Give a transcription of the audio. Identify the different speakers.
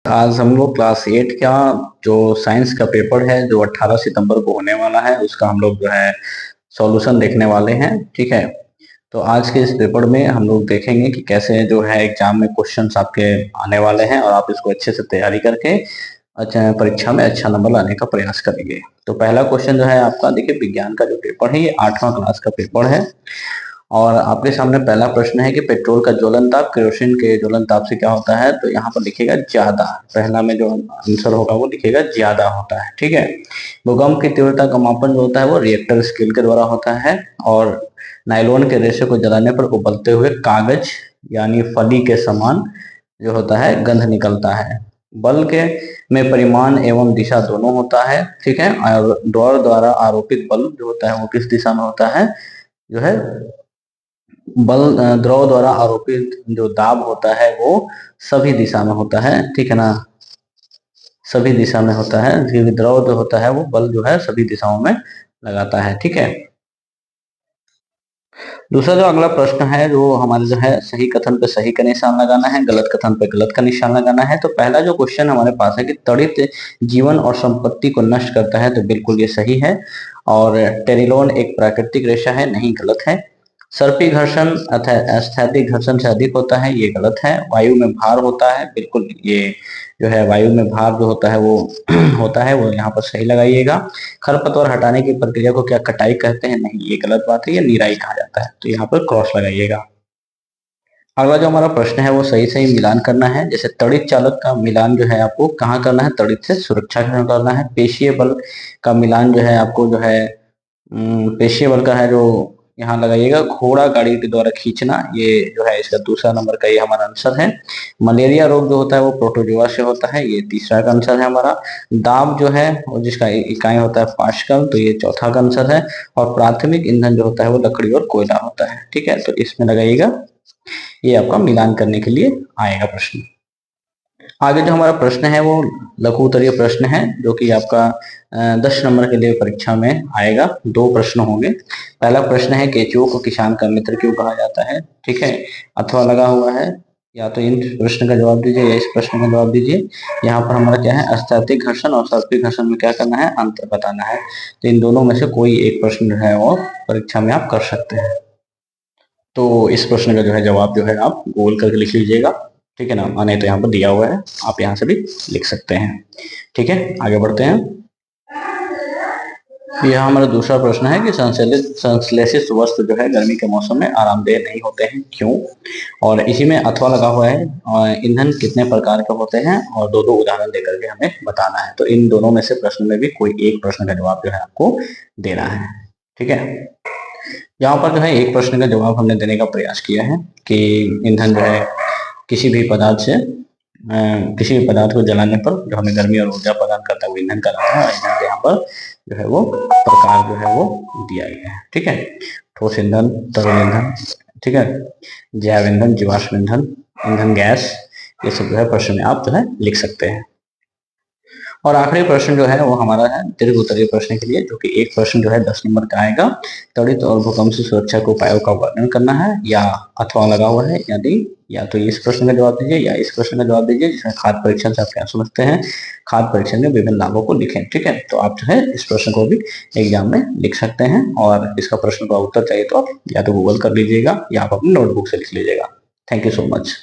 Speaker 1: आज हम लोग क्लास 8 का जो साइंस का पेपर है जो 18 सितंबर को होने वाला है उसका हम लोग जो है सॉल्यूशन देखने वाले हैं। ठीक है, तो आज के इस पेपर में हम लोग देखेंगे कि कैसे जो है एग्जाम में क्वेश्चंस आपके आने वाले हैं और आप इसको अच्छे से तैयारी करके अच्छा परीक्षा में अच्छा नंबर लाने का प्रयास करेंगे। तो पहला क्वेश्चन जो है आपका, देखिए विज्ञान का जो पेपर है ये 8वां क्लास का पेपर है और आपके सामने पहला प्रश्न है कि पेट्रोल का ज्वलन ताप केरोसिन के ज्वलन ताप से क्या होता है। तो यहाँ पर लिखेगा ज्यादा, पहला में जो आंसर होगा वो लिखेगा ज्यादा होता है। ठीक है, भूकंप की तीव्रता का मापन जो होता है वो रिएक्टर स्केल के द्वारा होता है और नायलॉन के रेशे को जलाने पर उबलते हुए कागज यानी फली के समान जो होता है गंध निकलता है। बल के में परिमाण एवं दिशा दोनों होता है। ठीक है, और द्रव द्वारा आरोपित बल जो होता है वो किस दिशा में होता है, जो है बल द्रव द्वारा आरोपित जो दाब होता है वो सभी दिशा में होता है। ठीक है ना, सभी दिशा में होता है क्योंकि द्रव जो होता है वो बल जो है सभी दिशाओं में लगाता है। ठीक है, दूसरा जो अगला प्रश्न है जो हमारे जो है सही कथन पे सही का निशान लगाना है, गलत कथन पे गलत का निशान लगाना है। तो पहला जो क्वेश्चन हमारे पास है कि तड़ित जीवन और संपत्ति को नष्ट करता है, तो बिल्कुल ये सही है। और टेरिलोन एक प्राकृतिक रेशा है, नहीं गलत है। सर्पी घर्षण अथवा स्थैतिक घर्षण से अधिक होता है, ये गलत है। वायु में भार होता है, बिल्कुल ये जो है वायु में भार जो होता है वो होता है, वो यहाँ पर सही लगाइएगा। खरपतवार हटाने की प्रक्रिया को क्या कटाई कहते हैं, नहीं ये गलत बात है, ये निराई कहा जाता है, तो यहाँ पर क्रॉस लगाइएगा। अगला जो हमारा प्रश्न है वो सही सही मिलान करना है। जैसे तड़ित चालक का मिलान जो है आपको कहाँ करना है, तड़ित से सुरक्षा करना है। पेशीय बल का मिलान जो है आपको जो है पेशीय बल का है जो यहाँ लगाइएगा घोड़ा गाड़ी के द्वारा खींचना, ये जो है इसका दूसरा नंबर का ये हमारा आंसर है। मलेरिया रोग जो होता है वो प्रोटोजोआ से होता है, ये तीसरा का आंसर है हमारा। दाब जो है और जिसका इकाई होता है पास्कल, तो ये चौथा का आंसर है। और प्राथमिक ईंधन जो होता है वो लकड़ी और कोयला होता है। ठीक है, तो इसमें लगाइएगा, ये आपका मिलान करने के लिए आएगा प्रश्न। आगे जो हमारा प्रश्न है वो लघु उत्तरीय प्रश्न है जो कि आपका 10 नंबर के लिए परीक्षा में आएगा। दो प्रश्न होंगे। पहला प्रश्न है केचुओं को किसान का मित्र क्यों कहा जाता है। ठीक है, अथवा लगा हुआ है, या तो इन प्रश्न का जवाब दीजिए या इस प्रश्न का जवाब दीजिए। यहाँ पर हमारा क्या है, स्थैतिक घर्षण और सर्पिक घर्षण में क्या करना है, अंतर बताना है। तो इन दोनों में से कोई एक प्रश्न जो है वो परीक्षा में आप कर सकते हैं। तो इस प्रश्न का जो है जवाब जो है आप गूगल करके लिख लीजिएगा। ठीक है ना, नहीं तो यहाँ पर दिया हुआ है, आप यहाँ से भी लिख सकते हैं। ठीक है, आगे बढ़ते हैं। यह हमारा दूसरा प्रश्न है कि संश्लेषित वस्त्र जो है गर्मी के मौसम में आरामदेह नहीं होते हैं, क्यों। और इसी में अथवा लगा हुआ है, और ईंधन कितने प्रकार के होते हैं, और दो दो उदाहरण देकर के हमें बताना है। तो इन दोनों में से प्रश्न में भी कोई एक प्रश्न का जवाब जो है आपको देना है। ठीक है, यहाँ पर जो है एक प्रश्न का जवाब हमने देने का प्रयास किया है कि ईंधन जो है किसी भी पदार्थ से किसी भी पदार्थ को जलाने पर जो हमें गर्मी और ऊर्जा प्रदान करता है वो ईंधन कहलाता है। और ईंधन के यहाँ पर जो है वो प्रकार जो है वो दिया गया है। ठीक है, ठोस ईंधन, तरल ईंधन, ठीक है, जैव ईंधन, जीवाश्म ईंधन, ईंधन गैस, ये सब जो है प्रश्न में आप जो है लिख सकते हैं। और आखिरी प्रश्न जो है वो हमारा है दीर्घ उत्तरीय प्रश्न के लिए, जो कि एक प्रश्न जो है 10 नंबर का आएगा। त्वरित और भूकंप से सुरक्षा के उपायों का वर्णन करना है, या अथवा लगा हुआ है, यदि या तो इस प्रश्न का जवाब दीजिए या इस प्रश्न का जवाब दीजिए जिसमें खाद्य परीक्षण से आप क्या समझते हैं, खाद्य परीक्षण के विभिन्न लाभों को लिखें। ठीक है, तो आप जो है इस प्रश्न को भी एग्जाम में लिख सकते हैं और इसका प्रश्न का उत्तर चाहिए तो आप या तो गूगल कर लीजिएगा या आप अपनी नोटबुक से लिख लीजिएगा। Thank you so much.